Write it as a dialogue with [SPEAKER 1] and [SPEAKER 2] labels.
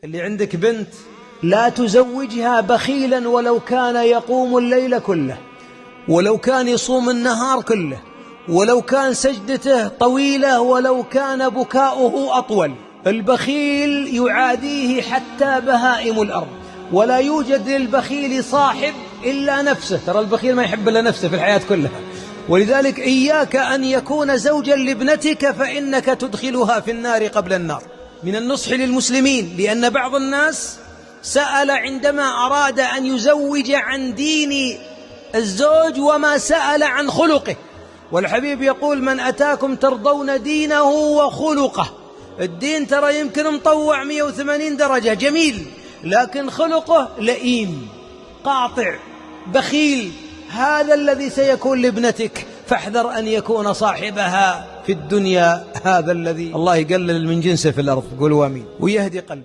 [SPEAKER 1] اللي عندك بنت لا تزوجها بخيلا ولو كان يقوم الليل كله، ولو كان يصوم النهار كله، ولو كان سجدته طويلة، ولو كان بكاؤه أطول. البخيل يعاديه حتى بهائم الأرض، ولا يوجد للبخيل صاحب إلا نفسه. ترى البخيل ما يحب إلا نفسه في الحياة كلها. ولذلك إياك أن يكون زوجا لابنتك، فإنك تدخلها في النار قبل النار. من النصح للمسلمين، لأن بعض الناس سأل عندما أراد أن يزوج عن دين الزوج وما سأل عن خلقه، والحبيب يقول: من أتاكم ترضون دينه وخلقه. الدين ترى يمكن مطوع 180 درجة جميل، لكن خلقه لئيم قاطع بخيل. هذا الذي سيكون لابنتك، فاحذر أن يكون صاحبها في الدنيا هذا الذي الله يقلل من جنسه في الأرض. قولوا آمين ويهدي قلبه.